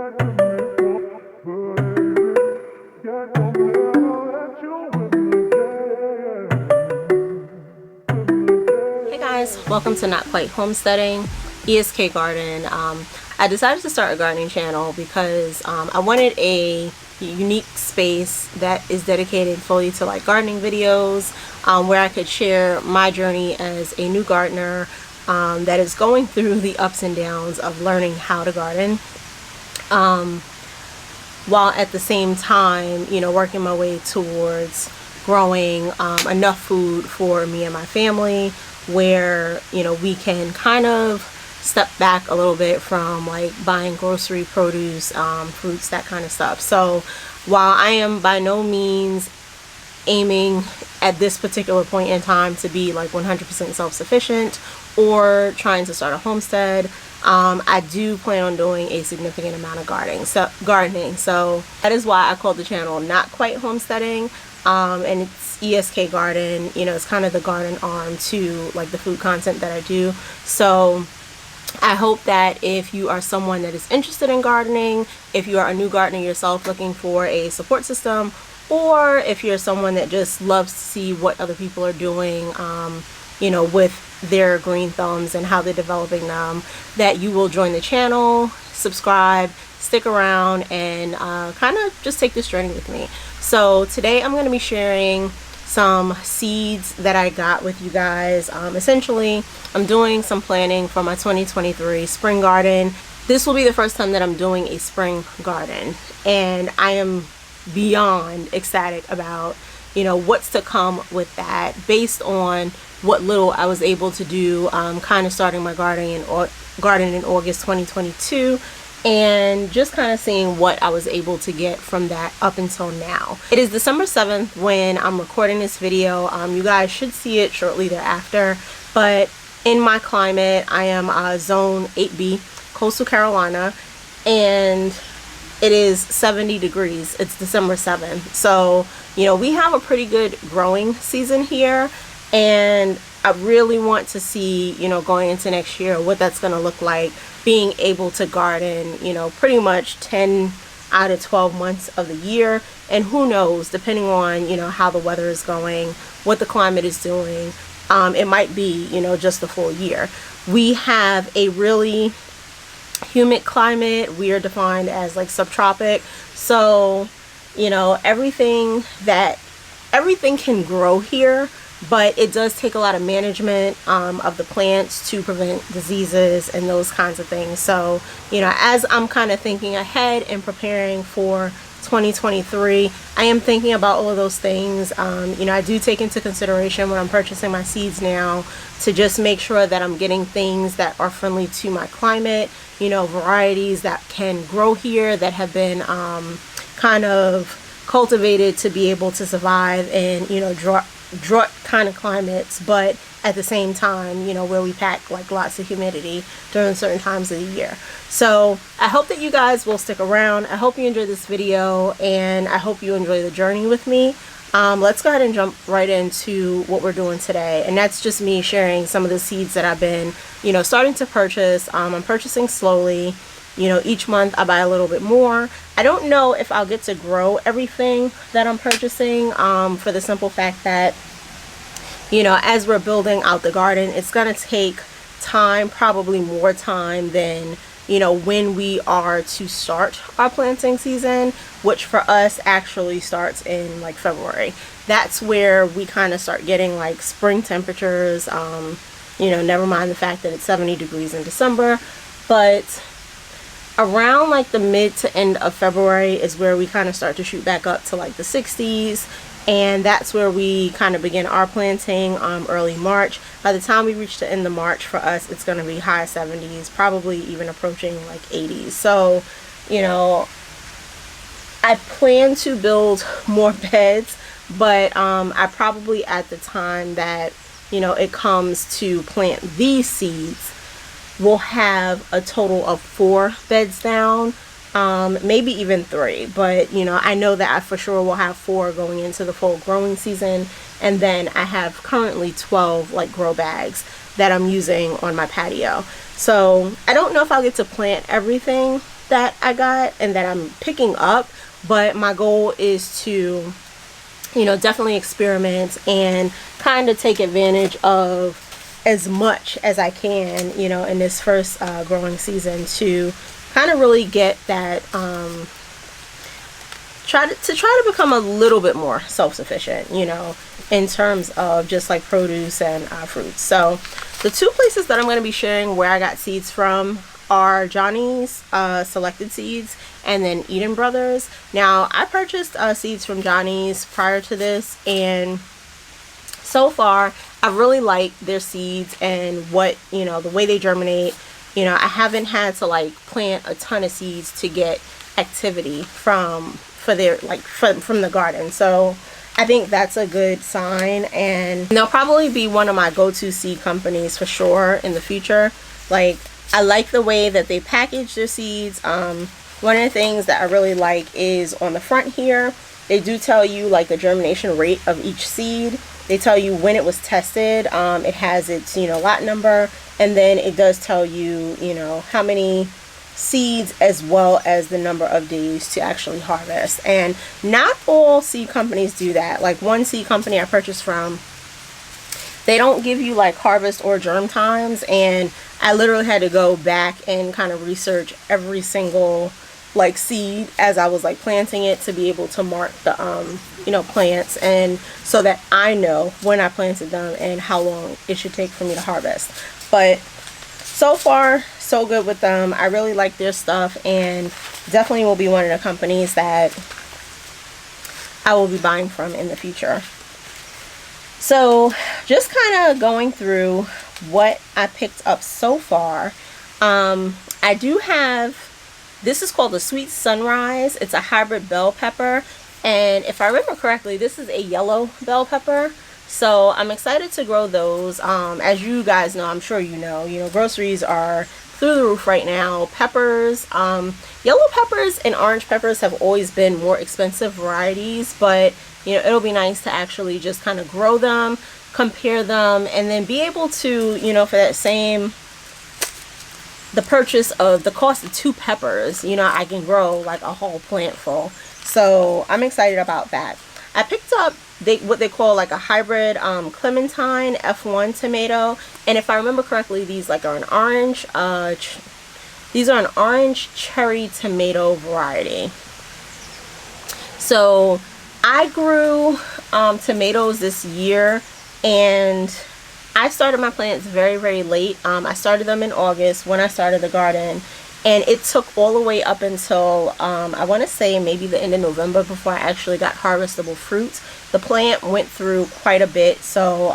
Hey guys, welcome to Not Quite Homesteading, ESK Garden. I decided to start a gardening channel because I wanted a unique space that is dedicated fully to like gardening videos, where I could share my journey as a new gardener that is going through the ups and downs of learning how to garden, while at the same time, working my way towards growing enough food for me and my family, where we can kind of step back a little bit from like buying grocery produce, fruits, that kind of stuff. So while I am by no means aiming at this particular point in time to be like 100% self-sufficient or trying to start a homestead, I do plan on doing a significant amount of gardening. So that is why I called the channel Not Quite Homesteading. And it's ESK Garden. It's kind of the garden arm to like the food content that I do. So I hope that if you are someone that is interested in gardening, if you are a new gardener yourself looking for a support system, or if you're someone that just loves to see what other people are doing, with their green thumbs and how they're developing them, that you will join the channel, subscribe, stick around, and kind of just take this journey with me. So today I'm going to be sharing some seeds that I got with you guys. Essentially, I'm doing some planning for my 2023 spring garden. This will be the first time that I'm doing a spring garden, and I am beyond ecstatic about what's to come with that, based on what little I was able to do, kind of starting my garden in August 2022, and just kind of seeing what I was able to get from that up until now. It is December 7th when I'm recording this video. You guys should see it shortly thereafter, but in my climate, I am zone 8B, coastal Carolina, and it is 70 degrees. It's December 7th. So, we have a pretty good growing season here, and I really want to see, going into next year, what that's going to look like, being able to garden, pretty much 10 out of 12 months of the year. And who knows, depending on, how the weather is going, what the climate is doing, it might be, just the full year. We have a really humid climate. We are defined as like subtropic. So, everything can grow here, but it does take a lot of management of the plants to prevent diseases and those kinds of things. So, as I'm kind of thinking ahead and preparing for 2023, I am thinking about all of those things. I do take into consideration when I'm purchasing my seeds now to just make sure that I'm getting things that are friendly to my climate, varieties that can grow here, that have been kind of cultivated to be able to survive in, drought kind of climates, but at the same time, where we pack like lots of humidity during certain times of the year. So I hope that you guys will stick around. I hope you enjoy this video, and I hope you enjoy the journey with me. Let's go ahead and jump right into what we're doing today, and that's just me sharing some of the seeds that I've been, starting to purchase. I'm purchasing slowly. Each month I buy a little bit more. I don't know if I'll get to grow everything that I'm purchasing, for the simple fact that, as we're building out the garden, it's going to take time, probably more time than, when we are to start our planting season, which for us actually starts in like February. That's where we kind of start getting like spring temperatures, never mind the fact that it's 70 degrees in December, but around like the mid to end of February is where we kind of start to shoot back up to like the 60s, and that's where we kind of begin our planting early March. By the time we reach the end of March, for us it's going to be high 70s, probably even approaching like 80s. So I plan to build more beds, but I probably, at the time that it comes to plant these seeds, we'll have a total of 4 beds down, maybe even 3, but I know that I for sure will have 4 going into the full growing season, and then I have currently 12 like grow bags that I'm using on my patio. So I don't know if I'll get to plant everything that I got and that I'm picking up, but my goal is to, you know, definitely experiment and kind of take advantage of as much as I can, you know, in this first growing season, to kind of really get that, try to become a little bit more self-sufficient, you know, in terms of just like produce and fruits. So the two places that I'm going to be sharing where I got seeds from are Johnny's Selected Seeds and then Eden Brothers. Now, I purchased seeds from Johnny's prior to this, and so far I really like their seeds and what, you know, the way they germinate. You know, I haven't had to like plant a ton of seeds to get activity from the garden. So I think that's a good sign, and they'll probably be one of my go-to seed companies for sure in the future. Like, I like the way that they package their seeds. One of the things that I really like is on the front here, they do tell you like the germination rate of each seed. They tell you when it was tested. It has its, you know, lot number, and then it does tell you, you know, how many seeds as well as the number of days to actually harvest. And not all seed companies do that. Like, one seed company I purchased from, they don't give you like harvest or germ times, and I literally had to go back and kind of research every single like seed as I was like planting it to be able to mark the you know, plants, and so that I know when I planted them and how long it should take for me to harvest. But so far so good with them. I really like their stuff, and definitely will be one of the companies that I will be buying from in the future. So just kind of going through what I picked up so far. I do have, this is called the Sweet Sunrise. It's a hybrid bell pepper, and if I remember correctly, this is a yellow bell pepper. So I'm excited to grow those. As you guys know, I'm sure you know, groceries are through the roof right now. Peppers, yellow peppers and orange peppers have always been more expensive varieties, but you know, it'll be nice to actually just kind of grow them, compare them, and then be able to, you know, for that same, the purchase of the cost of 2 peppers, you know, I can grow like a whole plant full. So I'm excited about that. I picked up what they call like a hybrid Clementine F1 tomato, and if I remember correctly, these like are an orange these are an orange cherry tomato variety. So I grew tomatoes this year, and I started my plants very, very late. I started them in August when I started the garden, and it took all the way up until I want to say maybe the end of November before I actually got harvestable fruits. The plant went through quite a bit, so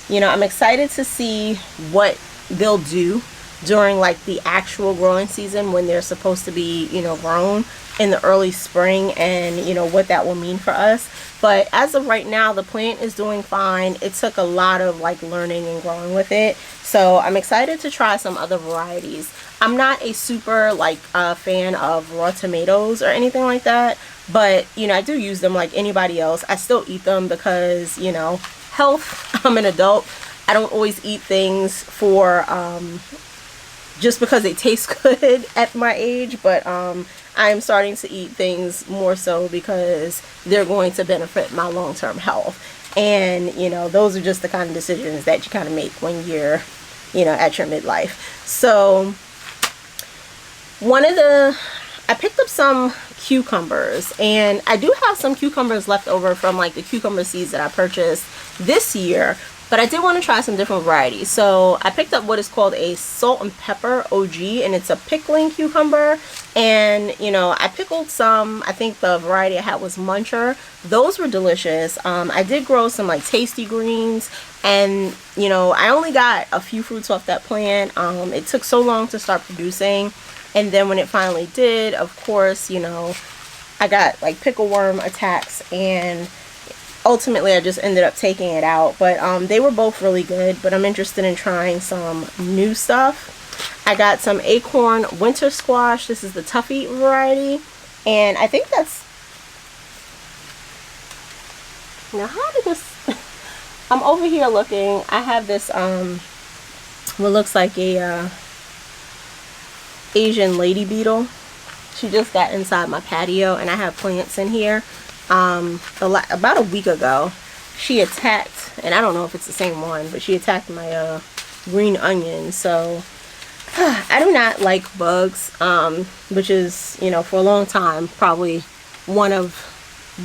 you know, I'm excited to see what they'll do during like the actual growing season when they're supposed to be, you know, grown in the early spring, and you know what that will mean for us. But as of right now, the plant is doing fine. It took a lot of like learning and growing with it, so I'm excited to try some other varieties. I'm not a super like fan of raw tomatoes or anything like that, but you know, I do use them like anybody else. I still eat them because, you know, health. I'm an adult. I don't always eat things for just because they taste good at my age, but I'm starting to eat things more so because they're going to benefit my long-term health. And you know, those are just the kind of decisions that you kind of make when you're, you know, at your midlife. So I picked up some cucumbers, and I do have some cucumbers left over from like the cucumber seeds that I purchased this year, but I did want to try some different varieties. So I picked up what is called a salt and pepper OG, and it's a pickling cucumber. And you know, I pickled some. I think the variety I had was Muncher. Those were delicious. I did grow some like tasty greens, and you know, I only got a few fruits off that plant. It took so long to start producing, and then when it finally did, of course, you know, I got like pickleworm attacks, and ultimately I just ended up taking it out. But they were both really good, but I'm interested in trying some new stuff. I got some acorn winter squash. This is the tough eat variety, and I think that's, now how did this I'm over here looking. I have this what looks like a Asian lady beetle. She just got inside my patio, and I have plants in here. About a week ago, she attacked, and I don't know if it's the same one, but she attacked my green onion. So I do not like bugs, which is, you know, for a long time probably one of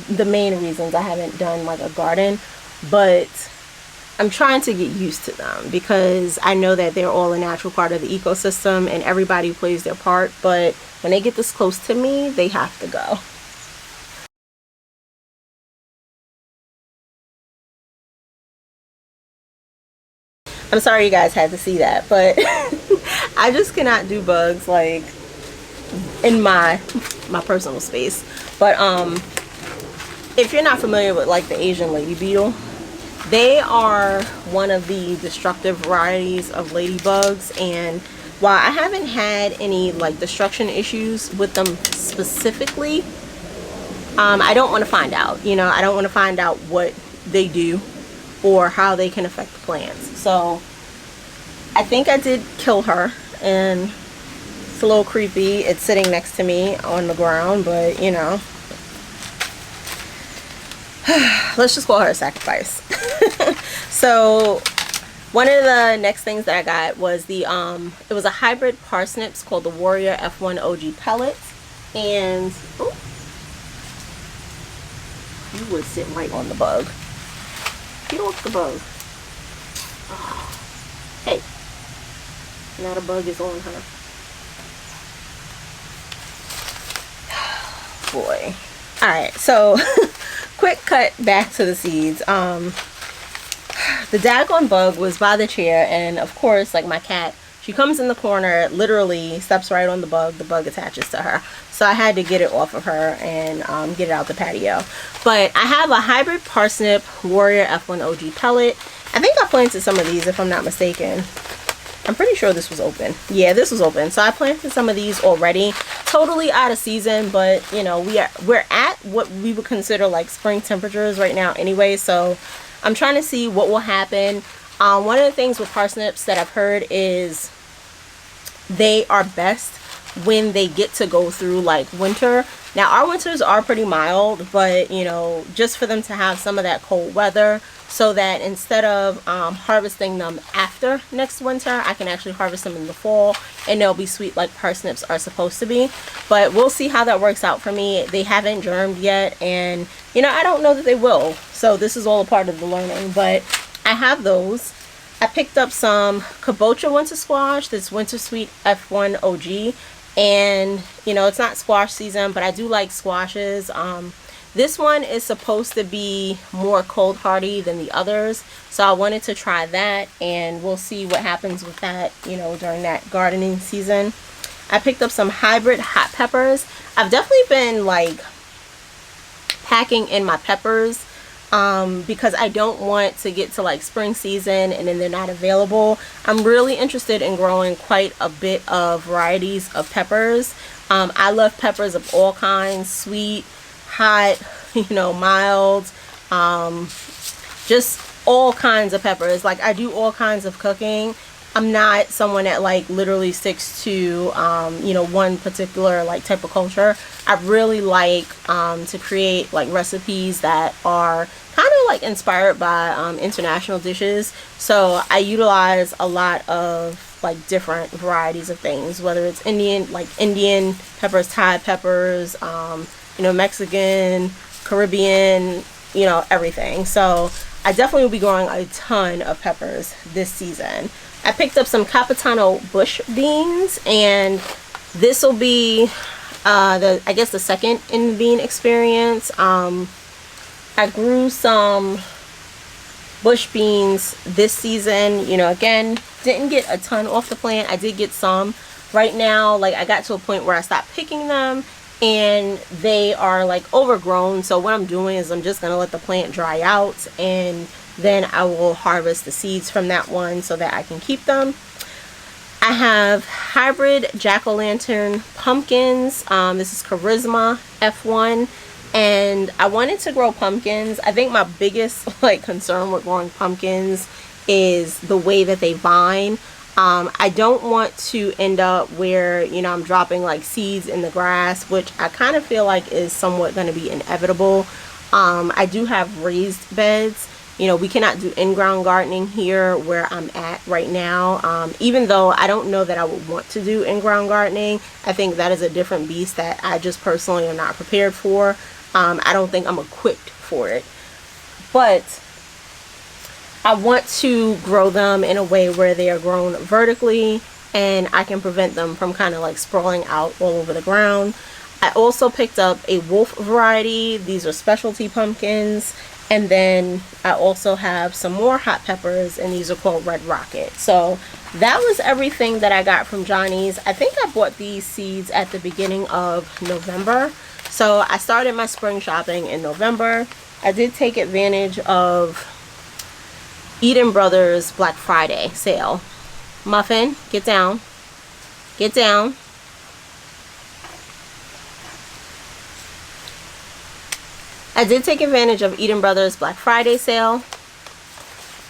the main reasons I haven't done like a garden. But I'm trying to get used to them because I know that they're all a natural part of the ecosystem and everybody plays their part, but when they get this close to me, they have to go. I'm sorry you guys had to see that, but I just cannot do bugs like in my personal space. But if you're not familiar with like the Asian lady beetle, they are one of the destructive varieties of ladybugs, and while I haven't had any like destruction issues with them specifically, I don't want to find out. You know, I don't want to find out what they do or how they can affect the plants. So I think I did kill her, and it's a little creepy. It's sitting next to me on the ground, but you know, let's just call her a sacrifice. So one of the next things that I got was the it was a hybrid parsnips called the Warrior F1 OG pellets. And oh, you would sit right on the bug. Get off the bug. Oh. Hey, now the bug is on her. Boy. Alright, so quick cut back to the seeds. The daggone bug was by the chair, and of course, like my cat, she comes in the corner, literally steps right on the bug attaches to her. So I had to get it off of her and get it out the patio. But I have a hybrid parsnip Warrior F1 OG pellet. I think I planted some of these if I'm not mistaken. I'm pretty sure this was open. Yeah, this was open. So I planted some of these already. Totally out of season, but you know, we're at what we would consider like spring temperatures right now anyway. So I'm trying to see what will happen. One of the things with parsnips that I've heard is they are best when they get to go through like winter. Now our winters are pretty mild, but you know, just for them to have some of that cold weather, so that instead of harvesting them after next winter, I can actually harvest them in the fall and they'll be sweet like parsnips are supposed to be. But we'll see how that works out for me. They haven't germed yet, and you know, I don't know that they will. So this is all a part of the learning, but I have those. I picked up some kabocha winter squash, this winter sweet F1 OG, and you know, it's not squash season, but I do like squashes. This one is supposed to be more cold hardy than the others, so I wanted to try that, and we'll see what happens with that, you know, during that gardening season. I picked up some hybrid hot peppers. I've definitely been like packing in my peppers because I don't want to get to like spring season and then they're not available. I'm really interested in growing quite a bit of varieties of peppers. I love peppers of all kinds, sweet, hot, you know, mild, just all kinds of peppers. Like I do all kinds of cooking. I'm not someone that like literally sticks to you know, one particular like type of culture. I really like to create like recipes that are kind of like inspired by international dishes. So I utilize a lot of like different varieties of things, whether it's Indian, like Indian peppers, Thai peppers, you know, Mexican, Caribbean, you know, everything. So I definitely will be growing a ton of peppers this season. I picked up some Capitano bush beans, and this will be I guess the second in the bean experience. I grew some bush beans this season. You know, again, didn't get a ton off the plant. I did get some. Right now, like I got to a point where I stopped picking them and they are like overgrown. So what I'm doing is I'm just gonna let the plant dry out, and then I will harvest the seeds from that one so that I can keep them. I have hybrid jack-o'-lantern pumpkins. This is Charisma F1, and I wanted to grow pumpkins. I think my biggest like concern with growing pumpkins is the way that they vine. I don't want to end up where, you know, I'm dropping like seeds in the grass, which I kind of feel like is somewhat going to be inevitable. I do have raised beds. You know, we cannot do in-ground gardening here where I'm at right now. Even though I don't know that I would want to do in-ground gardening, I think that is a different beast that I just personally am not prepared for. I don't think I'm equipped for it. But I want to grow them in a way where they are grown vertically and I can prevent them from kind of like sprawling out all over the ground. I also picked up a wolf variety. These are specialty pumpkins. And then I also have some more hot peppers, and these are called Red Rocket. So that was everything that I got from Johnny's. I think I bought these seeds at the beginning of November. So I started my spring shopping in November. I did take advantage of Eden Brothers Black Friday sale. Muffin, get down. Get down. I did take advantage of Eden Brothers Black Friday sale,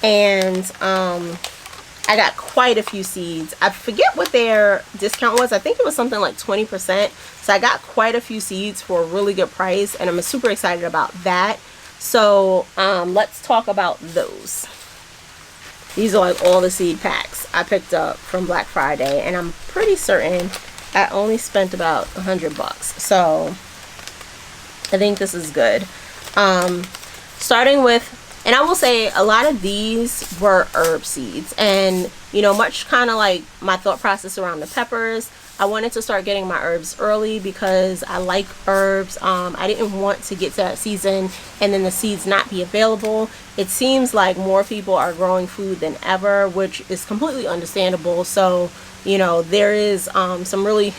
and I got quite a few seeds. I forget what their discount was. I think it was something like 20%. So I got quite a few seeds for a really good price, and I'm super excited about that. So let's talk about those. These are like all the seed packs I picked up from Black Friday, and I'm pretty certain I only spent about $100. So I think this is good. Starting with, and I will say a lot of these were herb seeds, and you know, much kind of like my thought process around the peppers, I wanted to start getting my herbs early because I like herbs. I didn't want to get to that season and then the seeds not be available. It seems like more people are growing food than ever, which is completely understandable. So you know, there is some really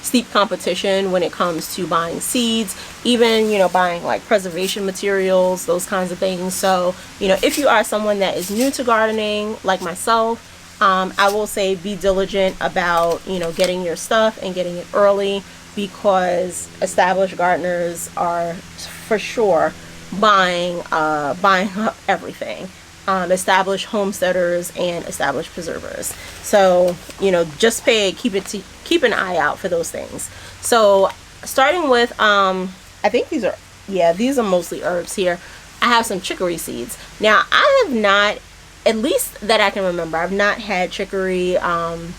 steep competition when it comes to buying seeds, even, you know, buying like preservation materials, those kinds of things. So, you know, if you are someone that is new to gardening like myself, I will say be diligent about, you know, getting your stuff and getting it early, because established gardeners are for sure buying up everything. Established homesteaders and established preservers. So, you know, just keep an eye out for those things. So starting with, I think these are mostly herbs here. I have some chicory seeds. Now I have not, at least that I can remember, I've not had chicory. I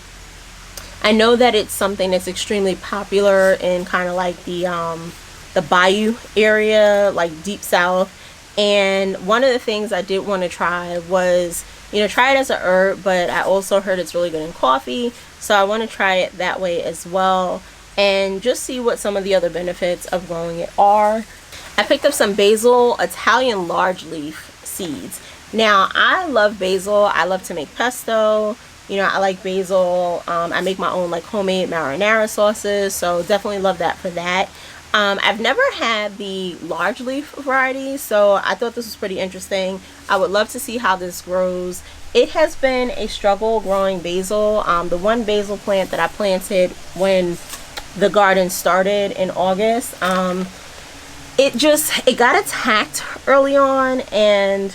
know that it's something that's extremely popular in kind of like the bayou area, like deep south. And one of the things I did want to try was, you know, try it as a herb, but I also heard it's really good in coffee. So I want to try it that way as well and just see what some of the other benefits of growing it are. I picked up some basil Italian large leaf seeds. Now I love basil. I love to make pesto. You know, I like basil. I make my own like homemade marinara sauces. So definitely love that for that. I've never had the large leaf variety, so I thought this was pretty interesting. I would love to see how this grows. It has been a struggle growing basil. The one basil plant that I planted when the garden started in August, it got attacked early on, and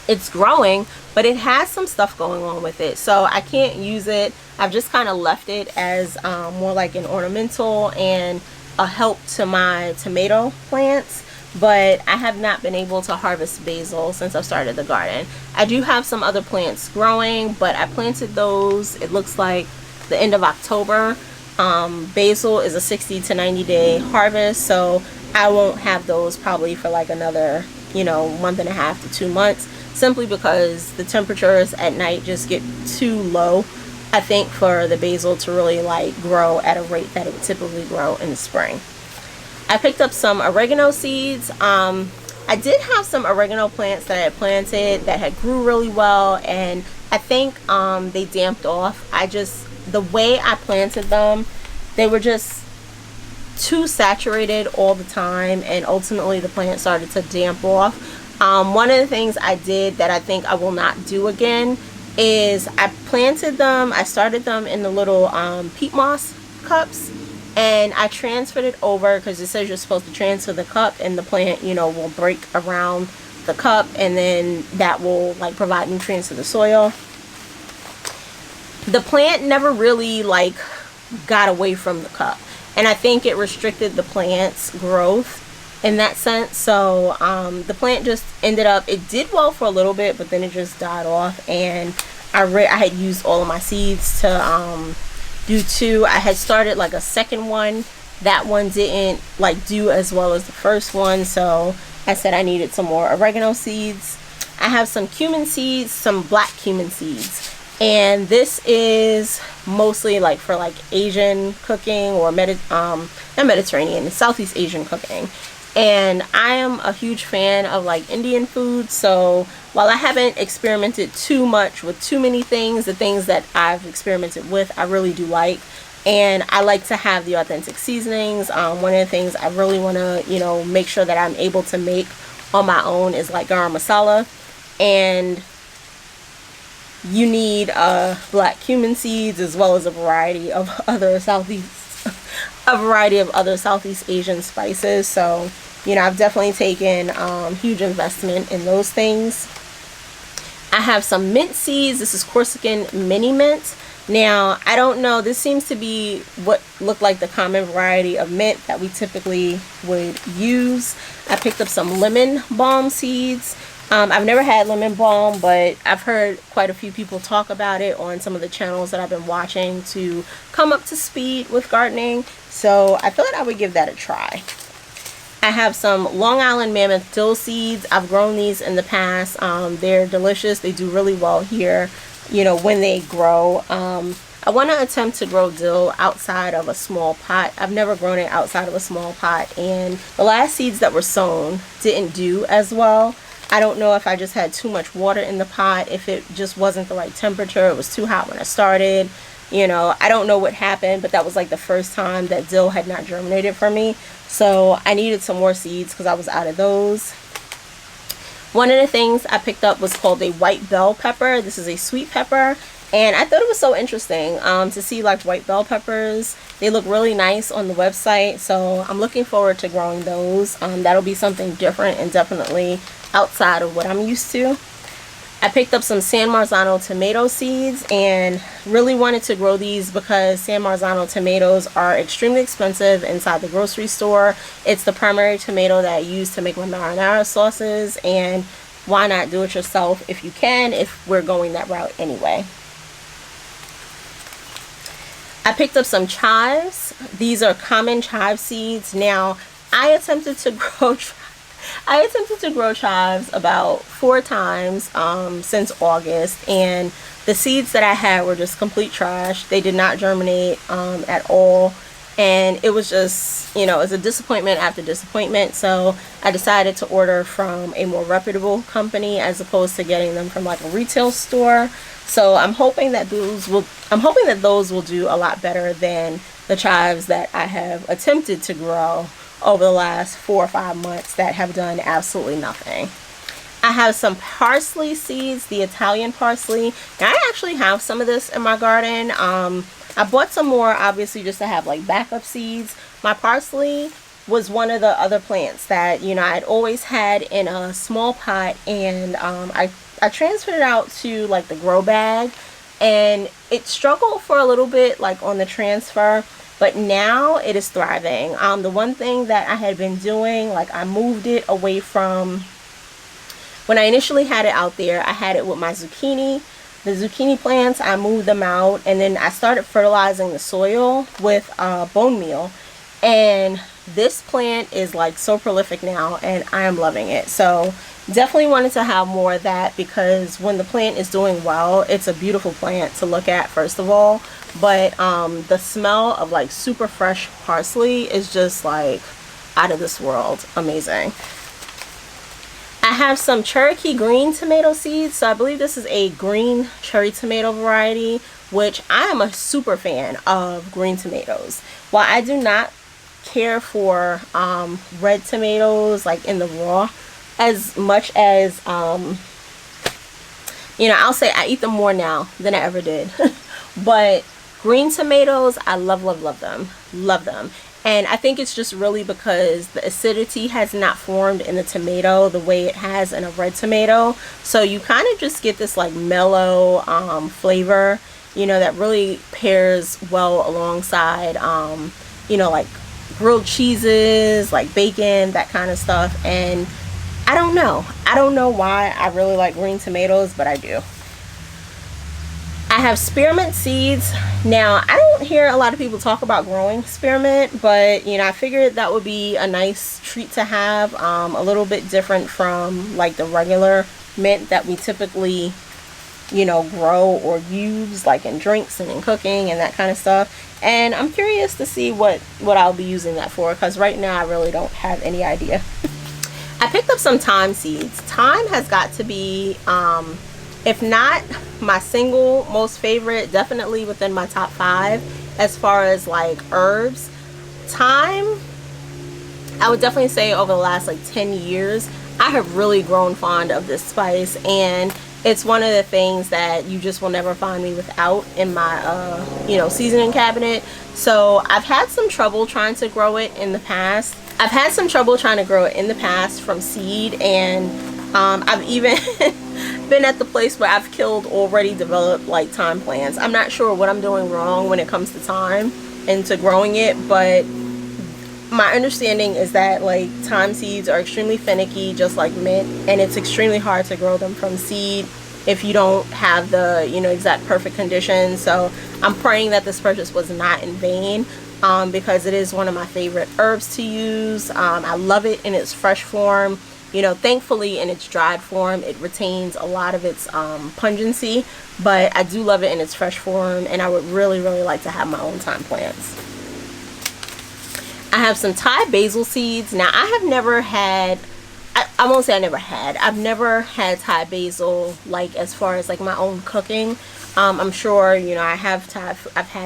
it's growing, but it has some stuff going on with it, so I can't use it. I've just kind of left it as more like an ornamental and a help to my tomato plants, but I have not been able to harvest basil since I've started the garden. I do have some other plants growing, but I planted those, it looks like the end of October. Basil is a 60 to 90 day harvest, so I won't have those probably for like another, you know, month and a half to 2 months, simply because the temperatures at night just get too low, I think, for the basil to really like grow at a rate that it would typically grow in the spring. I picked up some oregano seeds. I did have some oregano plants that I had planted that had grew really well, and I think they damped off. The way I planted them, they were just too saturated all the time, and ultimately the plant started to damp off. One of the things I did that I think I will not do again is I started them in the little peat moss cups, and I transferred it over because it says you're supposed to transfer the cup and the plant, you know, will break around the cup, and then that will like provide nutrients to the soil. the plant never really like got away from the cup, and I think it restricted the plant's growth in that sense. So the plant just ended up, it did well for a little bit, but then it just died off. And I had used all of my seeds to do two. I had started like a second one. That one didn't like do as well as the first one, so I said I needed some more oregano seeds. I have some cumin seeds, some black cumin seeds, and this is mostly like for like Asian cooking, or not Mediterranean, Southeast Asian cooking. And I am a huge fan of like Indian food, so while I haven't experimented too much with too many things, the things that I've experimented with I really do like. And I like to have the authentic seasonings. One of the things I really want to, you know, make sure that I'm able to make on my own is like garam masala. And you need black cumin seeds as well as a variety of other Southeast Asian spices. So, you know, I've definitely taken huge investment in those things. I have some mint seeds. This is Corsican mini mint. Now, I don't know, this seems to be what looked like the common variety of mint that we typically would use. I picked up some lemon balm seeds. I've never had lemon balm, but I've heard quite a few people talk about it on some of the channels that I've been watching to come up to speed with gardening. So I thought I would give that a try. I have some Long Island Mammoth dill seeds. I've grown these in the past. They're delicious. They do really well here, you know, when they grow. I want to attempt to grow dill outside of a small pot. I've never grown it outside of a small pot, and the last seeds that were sown didn't do as well. I don't know if I just had too much water in the pot, if it just wasn't the right temperature, it was too hot when I started. You know, I don't know what happened, but that was like the first time that dill had not germinated for me. So I needed some more seeds because I was out of those. One of the things I picked up was called a white bell pepper. This is a sweet pepper, and I thought it was so interesting to see like white bell peppers. They look really nice on the website, so I'm looking forward to growing those. That'll be something different and definitely outside of what I'm used to. I picked up some San Marzano tomato seeds and really wanted to grow these because San Marzano tomatoes are extremely expensive inside the grocery store. It's the primary tomato that I use to make my marinara sauces, and why not do it yourself if you can, if we're going that route anyway. I picked up some chives. These are common chive seeds. Now, I attempted to grow chives about 4 times since August, and the seeds that I had were just complete trash. They did not germinate at all, and it was just, you know, it was a disappointment after disappointment. So I decided to order from a more reputable company as opposed to getting them from like a retail store. So I'm hoping that those will do a lot better than the chives that I have attempted to grow over the last 4 or 5 months that have done absolutely nothing. I have some parsley seeds, the Italian parsley. Now, I actually have some of this in my garden. I bought some more, obviously, just to have like backup seeds. My parsley was one of the other plants that, you know, I'd always had in a small pot, and I transferred it out to like the grow bag, and it struggled for a little bit like on the transfer, but now it is thriving. The one thing that I had been doing, like I moved it away from, when I initially had it out there, I had it with my zucchini. The zucchini plants, I moved them out, and then I started fertilizing the soil with bone meal. And this plant is like so prolific now, and I am loving it. So definitely wanted to have more of that, because when the plant is doing well, it's a beautiful plant to look at, first of all. But the smell of like super fresh parsley is just like out of this world amazing. I have some Cherokee green tomato seeds. So I believe this is a green cherry tomato variety, which I am a super fan of green tomatoes. While I do not care for red tomatoes like in the raw as much as you know, I'll say I eat them more now than I ever did. But green tomatoes, I love them. And I think it's just really because the acidity has not formed in the tomato the way it has in a red tomato. So you kind of just get this like mellow flavor. you know, that really pairs well alongside, you know, like grilled cheeses, like bacon, that kind of stuff. And I don't know why I really like green tomatoes, but I do. I have spearmint seeds. Now, I don't hear a lot of people talk about growing spearmint, but you know, I figured that would be a nice treat to have, a little bit different from like the regular mint that we typically, you know, grow or use like in drinks and in cooking and that kind of stuff. And I'm curious to see what I'll be using that for, because right now I really don't have any idea. I picked up some thyme seeds. Thyme has got to be, if not my single most favorite, definitely within my top 5 as far as like herbs. Thyme, I would definitely say over the last like 10 years, I have really grown fond of this spice, and it's one of the things that you just will never find me without in my, you know, seasoning cabinet. So I've had some trouble trying to grow it in the past. From seed, and I've even been at the place where I've killed already developed like thyme plants. I'm not sure what I'm doing wrong when it comes to thyme and to growing it, but my understanding is that like thyme seeds are extremely finicky, just like mint, and it's extremely hard to grow them from seed if you don't have the, you know, exact perfect conditions. So I'm praying that this purchase was not in vain, because it is one of my favorite herbs to use. I love it in its fresh form. You know, thankfully in its dried form it retains a lot of its pungency, but I do love it in its fresh form, and I would really like to have my own thyme plants. I have some Thai basil seeds. Now, I have never had, I won't say I never had, I've never had Thai basil like as far as like my own cooking. I'm sure, you know, I've had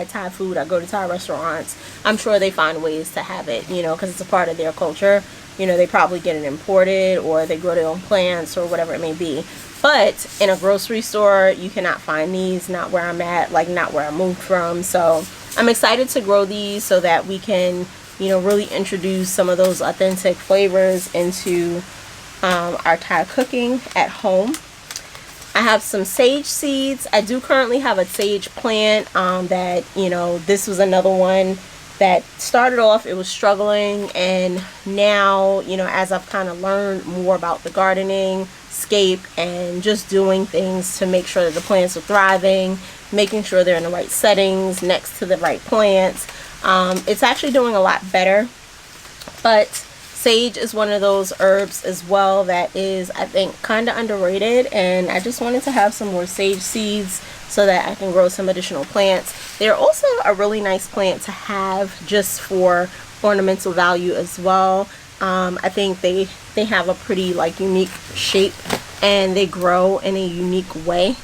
Thai food, I go to Thai restaurants, I'm sure they find ways to have it, you know, because it's a part of their culture. You know, they probably get it imported, or they grow their own plants, or whatever it may be. But in a grocery store, you cannot find these, not where I'm at, like not where I moved from. So I'm excited to grow these so that we can, you know, really introduce some of those authentic flavors into our Thai cooking at home. I have some sage seeds. I do currently have a sage plant that, you know, this was another one that started off, it was struggling, and now, you know, as I've kind of learned more about the gardening scape and just doing things to make sure that the plants are thriving, making sure they're in the right settings next to the right plants, it's actually doing a lot better. But sage is one of those herbs as well that is, I think, kind of underrated, and I just wanted to have some more sage seeds so that I can grow some additional plants. They're also a really nice plant to have just for ornamental value as well. I think they have a pretty like unique shape, and they grow in a unique way.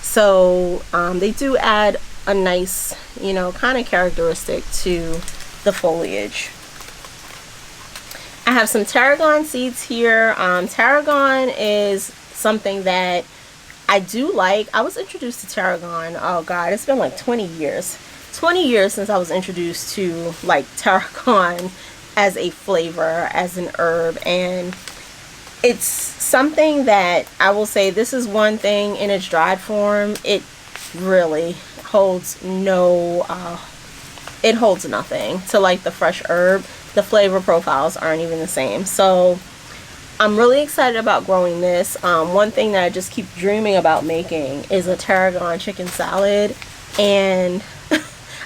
So they do add a nice, you know, kind of characteristic to the foliage. I have some tarragon seeds here. Tarragon is something that I do like. I was introduced to tarragon, oh god, it's been like 20 years since I was introduced to like tarragon as a flavor, as an herb, and it's something that I will say, this is one thing in its dried form, it really holds no it holds nothing to like the fresh herb. The flavor profiles aren't even the same. So I'm really excited about growing this. One thing that I just keep dreaming about making is a tarragon chicken salad, and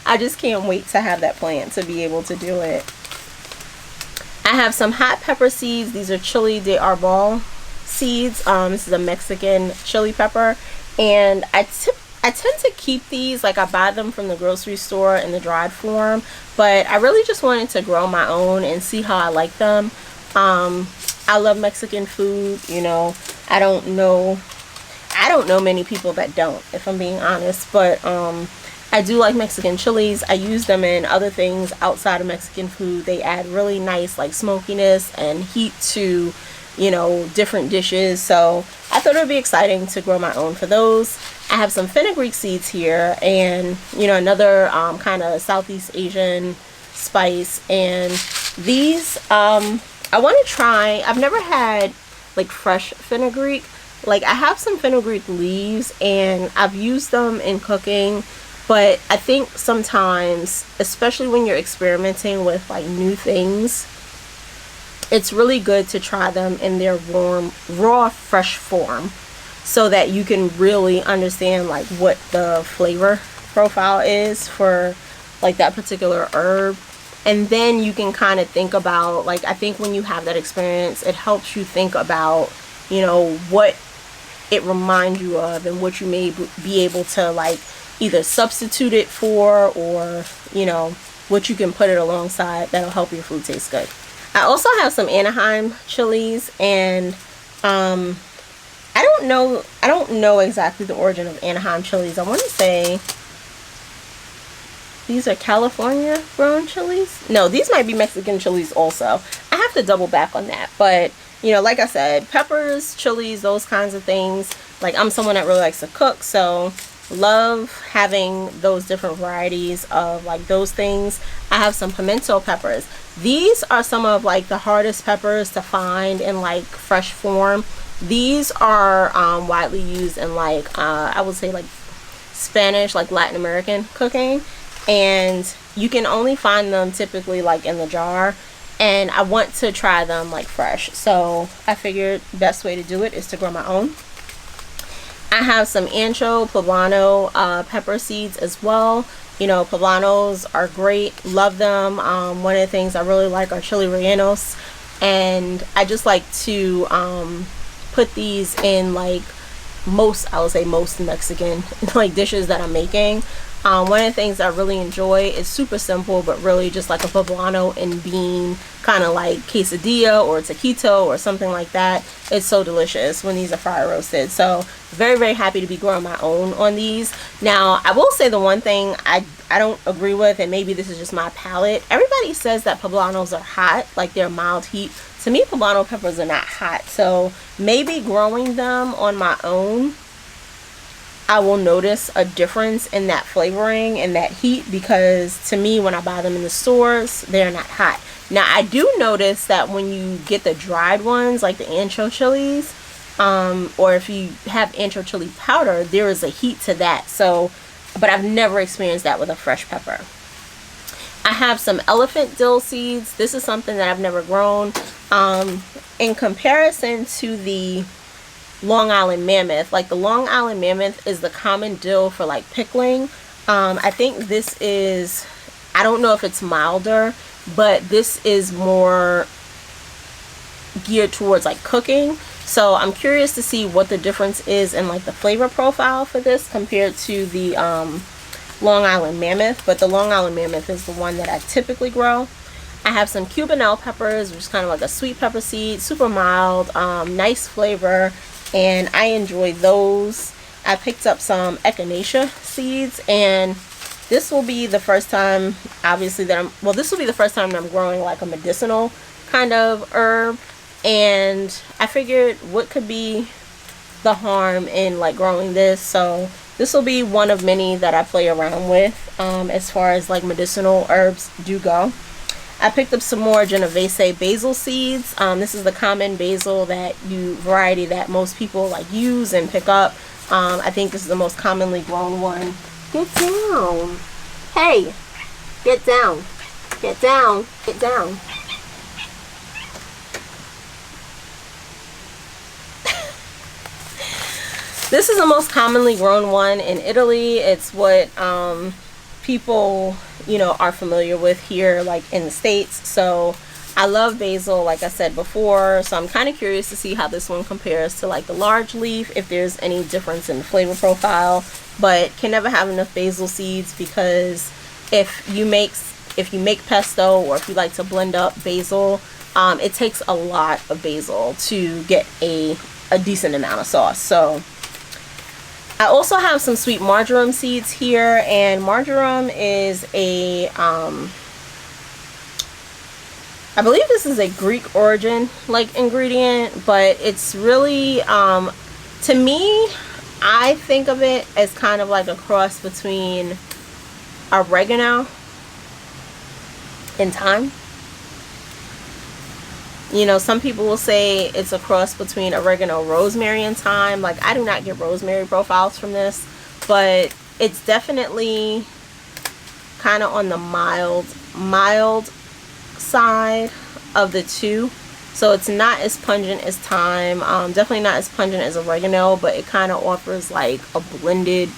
I just can't wait to have that plant to be able to do it. I have some hot pepper seeds. These are chili de arbol seeds. This is a Mexican chili pepper, and I tend to keep these, like I buy them from the grocery store in the dried form, but I really just wanted to grow my own and see how I like them. I love Mexican food, you know. I don't know many people that don't, if I'm being honest, but I do like Mexican chilies. I use them in other things outside of Mexican food. They add really nice like smokiness and heat to, you know, different dishes. So I thought it would be exciting to grow my own for those. I have some fenugreek seeds here, and you know, another kind of Southeast Asian spice, and these I want to try. I've never had like fresh fenugreek, Like, I have some fenugreek leaves and I've used them in cooking, but I think sometimes, especially when you're experimenting with like new things, it's really good to try them in their warm, raw, fresh form so that you can really understand like what the flavor profile is for like that particular herb. And then you can kind of think about, like, I think when you have that experience, it helps you think about, you know, what it reminds you of and what you may be able to like either substitute it for, or, you know, what you can put it alongside that'll help your food taste good. I also have some Anaheim chilies, and I don't know exactly the origin of Anaheim chilies. I want to say these are California grown chilies. No, these might be Mexican chilies also. I have to double back on that. But, you know, like I said, peppers, chilies, those kinds of things. Like, I'm someone that really likes to cook, so love having those different varieties of like those things. I have some pimento peppers. These are some of like the hardest peppers to find in like fresh form. These are widely used in like I would say like Spanish, like Latin American cooking, and you can only find them typically like in the jar, and I want to try them like fresh, so I figured the best way to do it is to grow my own. I have some ancho poblano pepper seeds as well. You know, poblanos are great, love them. One of the things I really like are chili rellenos, and I just like to put these in like most, I would say most Mexican like dishes that I'm making. One of the things I really enjoy is super simple, but really just like a poblano and bean kind of like quesadilla or taquito or something like that. It's so delicious when these are fire roasted. So very, very happy to be growing my own on these. Now, I will say the one thing I don't agree with, and maybe this is just my palate. Everybody says that poblanos are hot, like they're mild heat. To me, poblano peppers are not hot. So maybe growing them on my own, I will notice a difference in that flavoring and that heat, because to me, when I buy them in the stores, they're not hot. Now, I do notice that when you get the dried ones, like the ancho chilies, or if you have ancho chili powder, there is a heat to that. So, but I've never experienced that with a fresh pepper. I have some elephant dill seeds. This is something that I've never grown. In comparison to the Long Island Mammoth, like the Long Island Mammoth is the common dill for like pickling. I think this is, I don't know if it's milder, but this is more geared towards like cooking. So I'm curious to see what the difference is in like the flavor profile for this compared to the Long Island Mammoth. But the Long Island Mammoth is the one that I typically grow. I have some Cubanelle peppers, which is kind of like a sweet pepper seed, super mild, nice flavor, and I enjoy those. I picked up some echinacea seeds, and this will be the first time, obviously, that this will be the first time that I'm growing like a medicinal kind of herb, and I figured what could be the harm in like growing this. So this will be one of many that I play around with as far as like medicinal herbs do go. I picked up some more Genovese basil seeds. This is the common basil variety that most people like use and pick up. I think this is the most commonly grown one. Get down. Hey, get down. Get down. Get down. This is the most commonly grown one in Italy. It's what people, you know, are familiar with here, like in the States. So I love basil, like I said before. So I'm kind of curious to see how this one compares to like the large leaf, if there's any difference in the flavor profile. But can never have enough basil seeds, because if you make pesto, or if you like to blend up basil, it takes a lot of basil to get a decent amount of sauce. So I also have some sweet marjoram seeds here, and marjoram is a, I believe this is a Greek origin like ingredient, but it's really, to me, I think of it as kind of like a cross between oregano and thyme. You know, some people will say it's a cross between oregano, rosemary, and thyme. Like, I do not get rosemary profiles from this, but it's definitely kind of on the mild side of the two. So it's not as pungent as thyme, definitely not as pungent as oregano, but it kind of offers like a blended,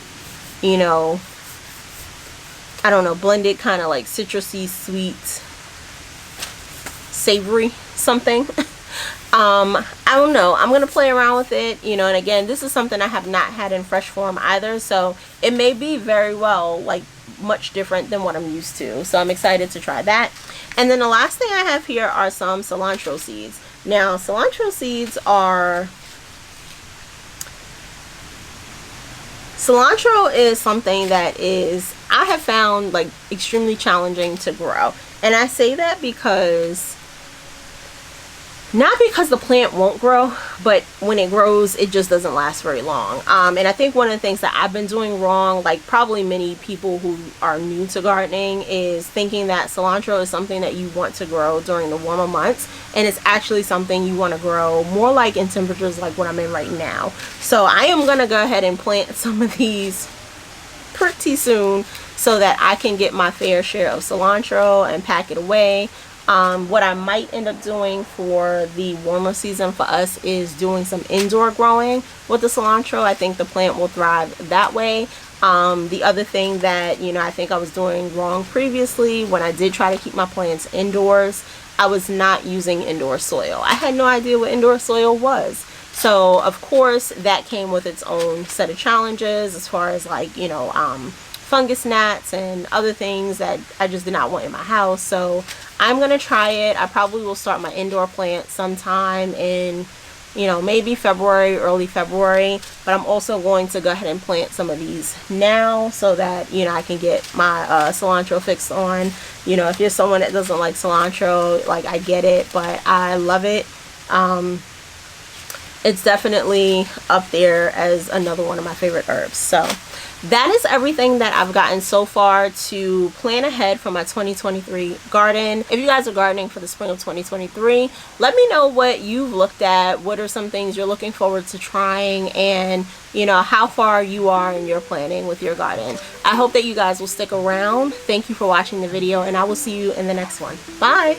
you know, I don't know, blended kind of like citrusy, sweet, savory something. I don't know. I'm gonna play around with it, you know, and again, this is something I have not had in fresh form either, so it may be very well like much different than what I'm used to. So I'm excited to try that. And then the last thing I have here are some cilantro seeds. Now, cilantro seeds are, cilantro is something that is, I have found like extremely challenging to grow. And I say that because, not because the plant won't grow, but when it grows, it just doesn't last very long. And I think one of the things that I've been doing wrong, like probably many people who are new to gardening, is thinking that cilantro is something that you want to grow during the warmer months. And it's actually something you want to grow more like in temperatures like what I'm in right now. So I am going to go ahead and plant some of these pretty soon so that I can get my fair share of cilantro and pack it away. What I might end up doing for the warmer season for us is doing some indoor growing with the cilantro. I think the plant will thrive that way. The other thing that, you know, I think I was doing wrong previously when I did try to keep my plants indoors, I was not using indoor soil. I had no idea what indoor soil was. So of course that came with its own set of challenges as far as like, you know, fungus gnats and other things that I just did not want in my house. So I'm gonna try it. I probably will start my indoor plant sometime in, you know, maybe February, early February, but I'm also going to go ahead and plant some of these now so that, you know, I can get my cilantro fix on. You know, if you're someone that doesn't like cilantro, like, I get it, but I love it. It's definitely up there as another one of my favorite herbs. So that is everything that I've gotten so far to plan ahead for my 2023 garden. If you guys are gardening for the spring of 2023, let me know what you've looked at. What are some things you're looking forward to trying, and, you know, how far you are in your planning with your garden. I hope that you guys will stick around. Thank you for watching the video, and I will see you in the next one. Bye!